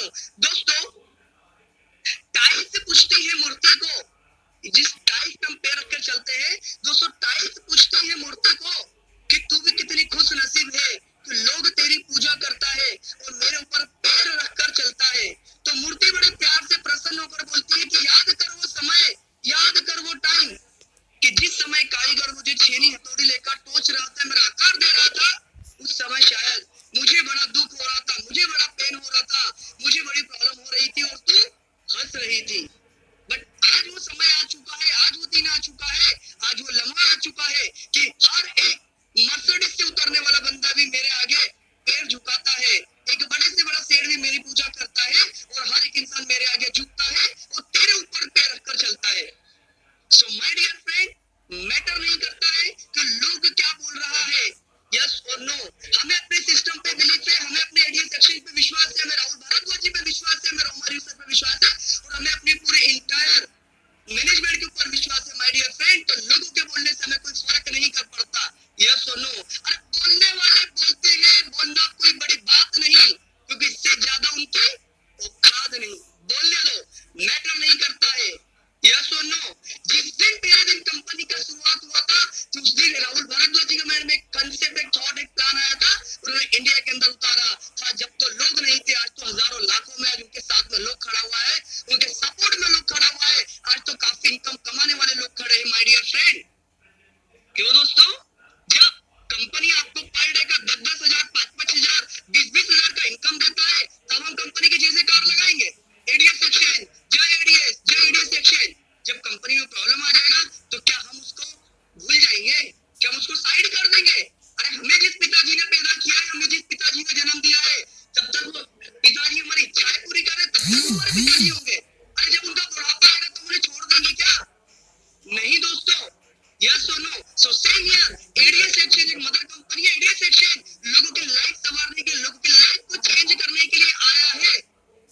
हूँ दोस्तों। टाइल्स पूछती है मूर्ति को, जिस टाइल्स पे हम पैर रखकर चलते हैं दोस्तों, टाइल्स पूछती है मूर्ति को कि तू भी कितनी खुश नसीब है कि लोग तेरी पूजा करता है और मेरे ऊपर पैर रखकर चलता है। तो मूर्ति बड़े प्यार से प्रसन्न होकर बोलती है कि याद कर वो समय, याद कर वो टाइम कि जिस समय कारीगर मुझे छेनी हथौड़ी लेकर टोच रहा था, मेरा आकार दे रहा था, उस समय शायद मुझे बड़ा दुख हो रहा था, मुझे बड़ा पेन हो रहा था, मुझे बड़ी प्रॉब्लम हो रही थी और तू हंस रही थी। बट आज वो समय आ चुका है, आज वो दिन आ चुका है, आज वो लम्हा आ चुका है कि हर एक मर्सिडीज से उतरने वाला बंदा भी मेरे आगे पैर झुकाता है, एक बड़े से बड़ा शेर भी मेरी पूजा करता है और हर एक इंसान मेरे आगे झुकता है और तेरे ऊपर पैर रखकर चलता है। So my dear friend, matter नहीं करता है कि लोग क्या बोल रहा है, यस और नो, हमें अपने सिस्टम पे बिलीव है, हमें अपने एडीएस एक्सचेंज पे विश्वास है, हमें राहुल भारद्वाज जी पे विश्वास है, हमें रोमा यूसुफ पे विश्वास है और हमें अपने पूरे इंटायर मैनेजमेंट के ऊपर विश्वास है माय डियर फ्रेंड। तो लोगों के बोलने से हमें कोई फर्क नहीं कर पड़ता, यस और नो। अरे बोलने वाले बोलते हैं, बोलना कोई बड़ी बात नहीं, क्योंकि इससे ज्यादा उनकी औकात नहीं, बोलने दो, मैटर नहीं करता है, यस और नो। जिस दिन पहले दिन कंपनी का शुरुआत हुआ था, उस दिन राहुल भारद्वाज जी के माइंड में एक कंसेप्ट, एक थॉट, एक प्लान आया था, उन्होंने इंडिया के अंदर उतारा था। जब तो लोग नहीं थे, आज तो हजारों लाखों में आज उनके साथ में लोग खड़ा हुआ है, उनके सपोर्ट में लोग खड़ा हुआ है, आज तो काफी इनकम कमाने वाले लोग खड़े हैं माय डियर फ्रेंड। क्यों दोस्तों? जब कंपनी आपको पर डे का 10,000, 5,000, 20,000 का इनकम देता है, तब हम कंपनी की चीजें कार लगाएंगे। एडीएस एक्सचेंज, जय एडीएस एक्सचेंज। जब कंपनी में प्रॉब्लम आ जाएगा तो क्या हम उसको भूल जाएंगे? क्या हम उसको साइड कर देंगे? अरे हमें जिस पिताजी ने पैदा किया है, हमें जिस पिताजी ने जन्म दिया है, जब तक वो पिताजी हमारी इच्छाएं पूरी करे तब तक वो हमारे पिताजी होंगे। अरे जब उनका बुढ़ापा आएगा तो उन्हें छोड़ देंगे क्या? नहीं दोस्तों, यस और no. So same here, ADS exchange एक मदर कंपनी है। एडीएस एक्सचेंज लोगों की लाइफ संवारने के, लोगों की लाइफ को चेंज करने के लिए आया है।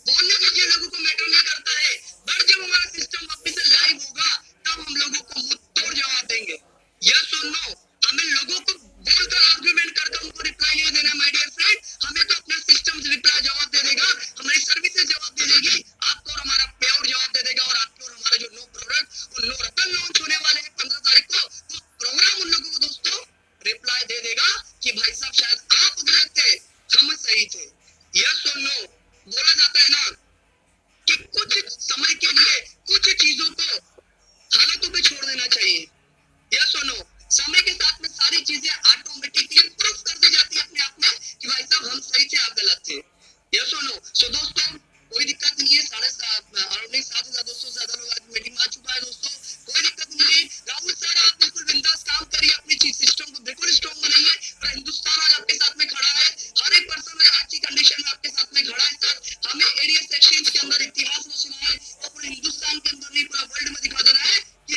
बोलने दीजिए, लोगों को मैटर नहीं करता है, बट जब हमारा सिस्टम वापस से लाइव होगा तब हम लोगों को मुंह तोड़ जवाब देंगे, यस और नो। हमें लोगों को बोलकर आर्गुमेंट करके उनको रिप्लाई नहीं देना माय डियर फ्रेंड, हमें तो अपना सिस्टम रिप्लाई जवाब दे देगा, हमारी सर्विसेज जवाब दे देगी, आपको और हमारा पे आउट जवाब दे देगा और आपके और हमारा जो नो प्रोडक्ट और नो रतन लॉन्च होने वाले हैं 15 तारीख को, वो प्रोग्राम उन लोगों को दोस्तों रिप्लाई दे देगा कि भाई साहब शायद आप गलत थे, हम सही थे, यस और नो। बोला जाता है ना कि कुछ समय के लिए कुछ चीजों को हालातों पे छोड़ देना चाहिए, यस और नो। समय के साथ में सारी चीजें ऑटोमेटिकली प्रूफ कर दी जाती है अपने आप में कि भाई साहब हम सही थे, आप गलत थे, यस और नो। सो दोस्तों कोई दिक्कत नहीं है, 7,500 से ज्यादा लोग आज मीटिंग में आ चुका है दोस्तों, कोई दिक्कत नहीं है। राहुल सर आप बिल्कुल बिंदास काम करिए, अपनी चीज सिस्टम को बिल्कुल स्ट्रॉन्ग बनाइए, और हिंदुस्तान आज आपके साथ में खड़ा है, हर एक पर्सन आज की कंडीशन में आपके साथ में खड़ा है सर। हमें एडीएस एक्सचेंज के अंदर इतिहास रचना है और पूरे हिंदुस्तान के अंदर नहीं पूरा वर्ल्ड में दिखा देना है कि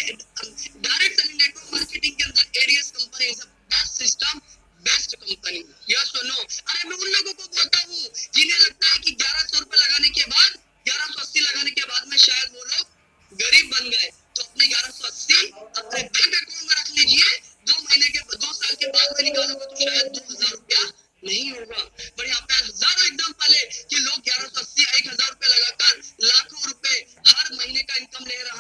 डायरेक्ट सेलिंग नेटवर्क मार्केटिंग के अंदर ADS company is the best system, best company, yes और नो। अरे मैं उन लोगों को बोलता हूँ जिन्हें लगता है कि 1100 रुपए लगाने के बाद, 1180 लगाने के बाद में शायद वो लोग गरीब बन गए, तो अपने 1180 अपने बैंक अकाउंट में रख लीजिए, 2 साल के बाद में निकालोगे तो शायद 2,000 रुपया नहीं होगा। पर यहाँ पे हजारों एग्जाम्पल है कि लोग 1180 1,000 रुपए लगाकर लाखों रुपए हर महीने का इनकम ले रहा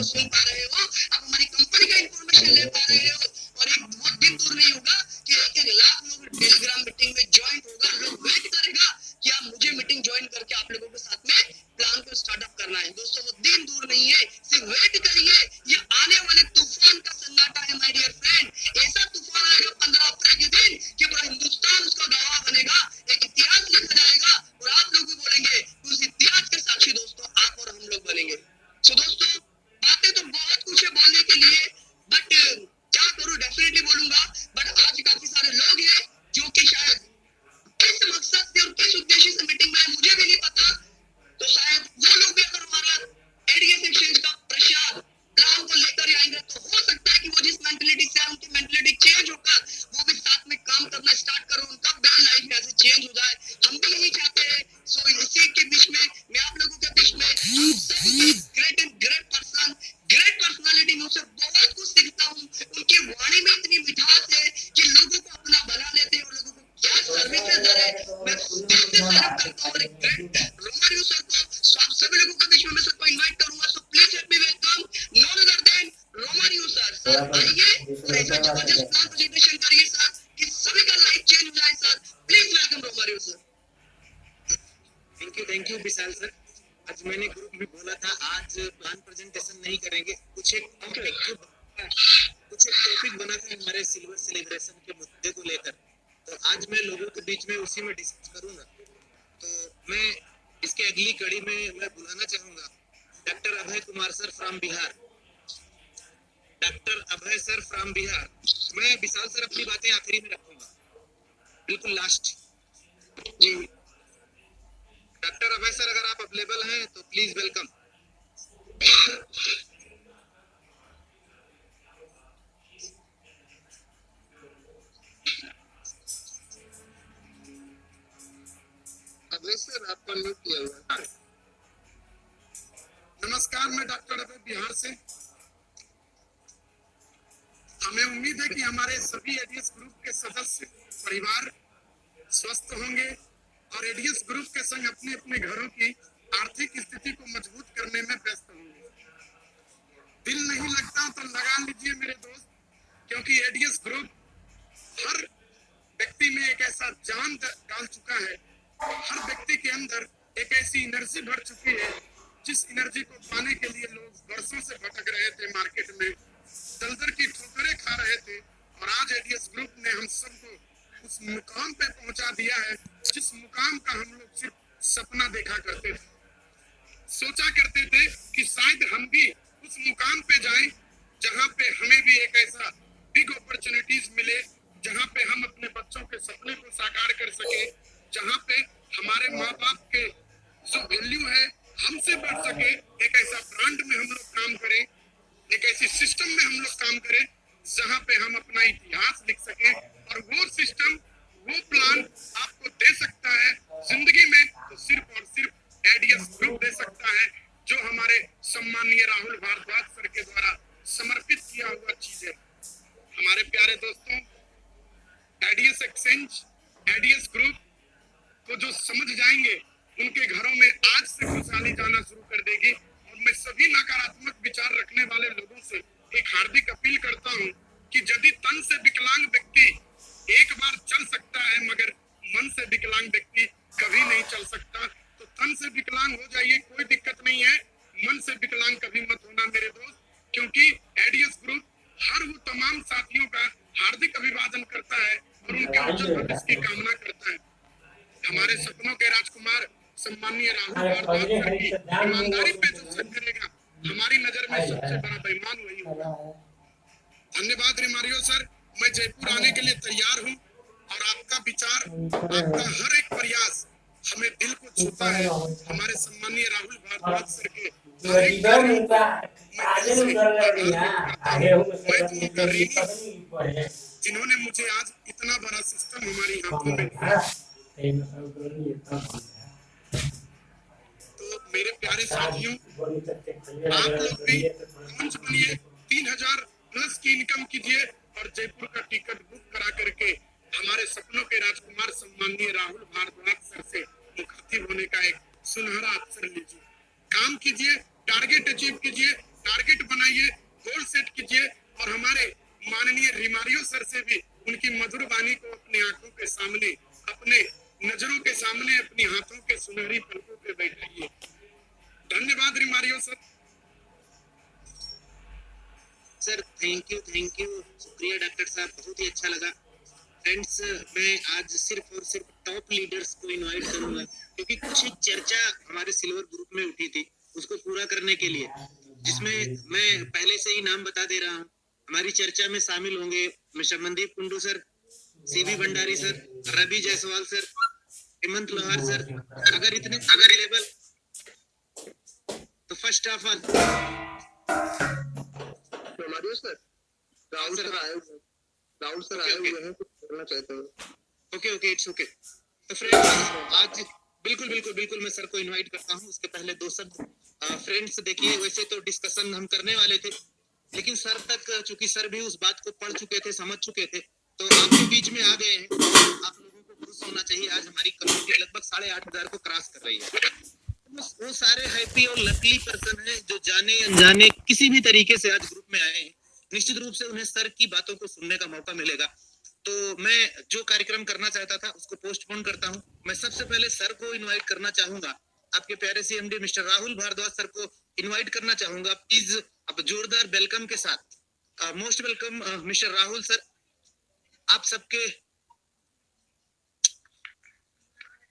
सुन पा रहे हो, आप हमारी कंपनी का इंफॉर्मेशन ले पा रहे हो, और एक वो दिन दूर नहीं होगा कि 1-1 लाख लोग टेलीग्राम मीटिंग में ज्वाइन होगा, लोग वेट करेगा कि आप मुझे मीटिंग ज्वाइन करके आप लोगों के साथ में प्लान को स्टार्टअप करना है। दोस्तों वो दिन दूर नहीं है, सिर्फ वेट करिए, ये आने वाले तूफान का सन्नाटा है माय डियर फ्रेंड। ऐसा तूफान आएगा 15 अप्रैल के दिन कि पूरा हिंदुस्तान उसका गवाह बनेगा, एक इतिहास लिखा जाएगा, और आप लोग भी बोलेंगे उस इतिहास के साक्षी दोस्तों आप और हम लोग बनेंगे। सो दोस्तों बातें तो बहुत कुछ है बोलने के लिए, बट क्या करूं, डेफिनेटली बोलूंगा, बट आज काफी सारे लोग हैं जो कि शायद किस मकसद से और किस उद्देश्य से मीटिंग में आए मुझे भी नहीं पता, तो शायद वो लोग भी अगर हमारा एडीएस एक्सचेंज का प्रचार प्लान को लेकर आएंगे तो हो सकता है कि वो जिस मेंटलिटी से उनकी मेंटलिटी चेंज होकर वो भी साथ में काम करना स्टार्ट करो, उनका भी लाइफ में ऐसे चेंज हो जाए, हम भी यही चाहते हैं। सो इसी के बीच में मैं आप लोगों के बीच में great and great person, great personality में उनसे बहुत कुछ सीखता हूँ, उनकी वाणी में इतनी मिठास है कि लोगों को अपना बना लेते हैं और लोगों को क्या सर्विसेज दे रहे हैं। मैं दिल से तारीफ करता हूँ और एक ग्रेट रोमारियो सर को, आप सभी लोगों के बीच में मैं सबको इनवाइट करूंगा, so please let me welcome none other than Romario sir. Sir आइए और ऐसा जबरदस्त प्लान प्रेजेंटेशन करिए सर कि सभी का लाइफ चेंज हो जाए sir. Please welcome Romario sir. Thank you Vishal sir. आज मैंने ग्रुप में बोला था आज प्लान प्रेजेंटेशन नहीं करेंगे, कुछ एक टॉपिक बना था हमारे सिल्वर सेलिब्रेशन के मुद्दे को लेकर, तो आज मैं लोगों के बीच में उसी में डिस्कस करूंगा। तो मैं इसके अगली कड़ी में मैं बुलाना चाहूंगा doctor Abhay Kumar sir from Bihar. Doctor Abhay sir from Bihar. मैं विशाल सर अपनी बातें आखिरी में रखूंगा, बिल्कुल लास्ट जी। डॉक्टर अभय सर अगर आप अवेलेबल हैं तो प्लीज वेलकम। अभय सर आपका म्यूट किया हुआ है। नमस्कार, मैं डॉक्टर अभय बिहार से। हमें उम्मीद है कि हमारे सभी एडीएस ग्रुप के सदस्य परिवार स्वस्थ होंगे और एडीएस ग्रुप के संग अपने अपने घरों की आर्थिक स्थिति को मजबूत करने में व्यस्त होंगे। दिल नहीं लगता तो लगा लीजिए मेरे दोस्त, क्योंकि एडीएस ग्रुप हर व्यक्ति में एक ऐसा जान डाल चुका है, हर व्यक्ति के अंदर एक ऐसी एनर्जी भर चुकी है जिस एनर्जी को पाने के लिए लोग वर्षों से भटक रहे थे, मार्केट में दलदल की ठोकरें खा रहे थे, और आज एडीएस ग्रुप ने हम सबको उस मुकाम पे पहुंचा दिया है जिस मुकाम का हम लोग सिर्फ सपना देखा करते थे, सोचा करते थे कि शायद हम भी उस मुकाम पे जाएं जहां पे हमें भी एक ऐसा बिग अपॉर्चुनिटीज मिले, जहां पे हम अपने बच्चों के सपने को साकार कर सके, जहां पे हमारे माँ बाप के जो वैल्यू है हमसे बढ़ सके, एक ऐसा ब्रांड में हम लोग काम करें, एक ऐसी सिस्टम में हम लोग काम करें जहां पे हम अपना इतिहास लिख सके, और वो सिस्टम वो प्लान आपको दे सकता है जिंदगी में तो सिर्फ और सिर्फ एडीएस ग्रुप दे सकता है, जो हमारे सम्मानीय राहुल भारद्वाज सर के द्वारा समर्पित किया हुआ चीज है। हमारे प्यारे दोस्तों, एडीएस एक्सचेंज, एडीएस ग्रुप को जो समझ जाएंगे उनके घरों में आज से खुशहाली जाना शुरू कर देगी। और मैं सभी नकारात्मक विचार रखने वाले लोगों से एक हार्दिक अपील करता हूं कि यदि तन से विकलांग व्यक्ति एक बार चल सकता है मगर मन से विकलांग व्यक्ति कभी नहीं चल सकता, तो तन से विकलांग हो जाइए, कोई दिक्कत नहीं है, मन से विकलांग कभी मत होना मेरे दोस्त, क्योंकि एडीएस ग्रुप हर वो तमाम साथियों का हार्दिक अभिवादन करता है और उनके उज्जवल भविष्य की कामना करता है। हमारे सपनों के राजकुमार सम्मानीय राहुल भारद्वाज सर की ईमानदारी पे जो सच करेगा, हमारी नजर में सबसे बड़ा बेईमान वही होगा। धन्यवाद रिमारियो सर, मैं जयपुर आने के लिए तैयार हूँ, और आपका विचार, आपका हर एक प्रयास हमें दिल को छूता है। हमारे सम्मानीय राहुल भारद्वाज सर के जिन्होंने मुझे आज इतना बड़ा सिस्टम हमारी आंखों में दिया। तो मेरे प्यारे साथियों, आप लोग भी मंच बनिए, 3000 प्लस की इनकम कीजिए और जयपुर का टिकट बुक करा करके हमारे सपनों के राजकुमार सम्मानीय राहुल भारद्वाज सर से मुखातिब होने का एक सुनहरा अवसर लीजिए। काम कीजिए, टारगेट अचीव कीजिए, टारगेट बनाइए, गोल सेट कीजिए और हमारे माननीय रिमारियो सर से भी उनकी मधुर वाणी को अपनी आंखों के सामने, अपने नजरों के सामने, अपनी हाथों के सुनहरी पलकों पे बैठाइए। धन्यवाद रिमारियो सर। सर थैंक यू, शुक्रिया डॉक्टर साहब, बहुत ही अच्छा लगा। फ्रेंड्स, मैं आज सिर्फ और सिर्फ टॉप लीडर्स को इनवाइट करूंगा, क्योंकि कुछ एक चर्चा हमारे सिल्वर ग्रुप में उठी थी, उसको पूरा करने के लिए, जिसमें मैं पहले से ही नाम बता दे रहा हूँ। हमारी चर्चा में शामिल होंगे mister Mandeep Kundu sir, CB Bhandari sir, Ravi Jaiswal sir, Hemant Lohar sir. अगर लेवल तो first of all sir, Rahul sir आए हुए हैं, कुछ बोलना चाहते हो? Okay, it's okay. तो फ्रेंड्स, आज बिल्कुल मैं सर को इनवाइट करता हूँ। उसके पहले दो शब्द फ्रेंड्स, देखिए वैसे तो डिस्कशन हम करने वाले थे, लेकिन सर तक, चूंकि सर भी उस बात को पढ़ चुके थे, समझ चुके थे, तो आपके बीच में आ गए हैं। आप लोगों को खुश होना चाहिए, आज हमारी कम्युनिटी लगभग 8,500 को क्रॉस कर रही है। वो सारे हैप्पी और लकली पर्सन हैं जो जाने अनजाने किसी भी तरीके से आज ग्रुप में आए हैं। निश्चित रूप से उन्हें सर की बातों को सुनने का मौका मिलेगा। तो मैं जो कार्यक्रम करना चाहता था उसको पोस्टपोन करता हूं। मैं सबसे पहले सर को इनवाइट करना चाहूंगा, आपके प्यारे CMD mister Rahul Bhardwaj sir को इनवाइट करना चाहूंगा। प्लीज अब जोरदार वेलकम के साथ most welcome mister Rahul sir. आप सबके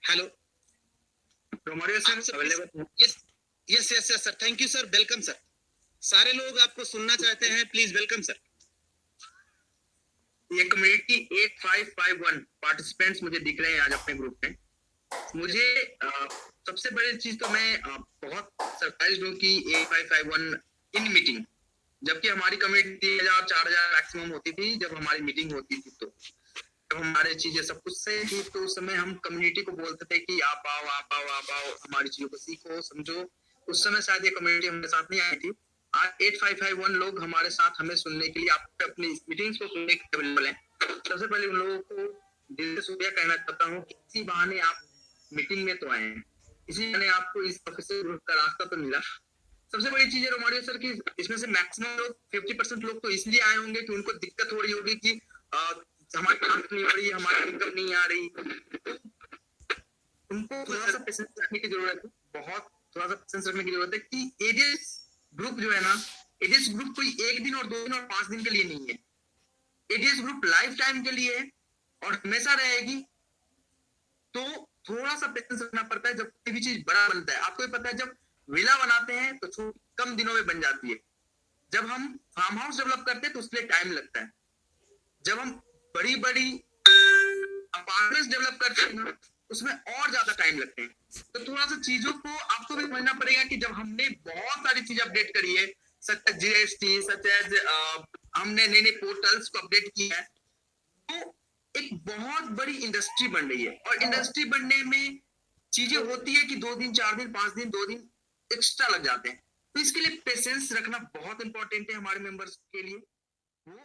hello yes sir, thank you sir, welcome sir. सारे लोग आपको सुनना चाहते हैं, प्लीज वेलकम सर। ये कम्युनिटी 8551 पार्टिसिपेंट्स मुझे दिख रहे हैं आज अपने ग्रुप में। मुझे सबसे बड़ी चीज तो मैं बहुत सरप्राइज हूँ कि 8551 इन मीटिंग, जबकि हमारी कम्युनिटी 3000-4000 मैक्सिमम होती थी जब हमारी मीटिंग होती थी। तो जब हमारे चीजें सब कुछ सही थी तो उस समय हम कम्युनिटी को बोलते थे कि आप आओ, हमारी चीजों को सीखो, समझो। उस समय शायद ये कम्युनिटी हमारे साथ नहीं आई थी। आज 8551 लोग हमारे साथ हमें सुनने के लिए, आप अपनी मीटिंग्स को सुनने के अवेलेबल हैं। सबसे पहले उन लोगों को दिल से शुक्रिया कहना चाहता हूँ कि इसी बहाने आप मीटिंग में तो आए हैं, इसी बहाने आपको इस ऑफिशियल ग्रुप का रास्ता तो मिला। सबसे बड़ी चीज है रोमारियो सर की, इसमें से मैक्सिमम लोग 50% लोग तो इसलिए आए होंगे कि उनको दिक्कत हो रही होगी कि हमारी ग्रांट नहीं हो रही, हमारी इनकम नहीं आ रही। उनको थोड़ा सा पेशेंस रखने की जरूरत है, बहुत थोड़ा सा पेशेंस रखने की जरूरत है कि एडीएस ग्रुप जो है ना, एडीएस ग्रुप कोई 1 दिन और 2 दिन और 5 दिन के लिए नहीं है। एडीएस ग्रुप लाइफ टाइम के लिए है और हमेशा रहेगी। तो थोड़ा सा पेशेंस रखना पड़ता है जब कोई भी चीज बड़ा बनता है। आपको पता है जब विला बनाते हैं तो कम दिनों में बन जाती है, जब हम फार्म हाउस डेवलप करते हैं तो उसके लिए टाइम लगता है, जब हम बड़ी अपार्टमेंट्स डेवलप करते हैं ना उसमें और ज्यादा टाइम लगते हैं। तो थोड़ा सा चीजों को आपको भी समझना पड़ेगा कि जब हमने बहुत सारी चीज अपडेट करी है, such as GST, such as हमने नए पोर्टल्स को अपडेट किया है, तो एक बहुत बड़ी इंडस्ट्री बन रही है। और इंडस्ट्री बनने में चीजें होती है कि 2 दिन 4 दिन 5 दिन 2 दिन एक्स्ट्रा लग जाते हैं। तो इसके लिए पेशेंस रखना बहुत इंपॉर्टेंट है हमारे मेंबर्स के लिए। वो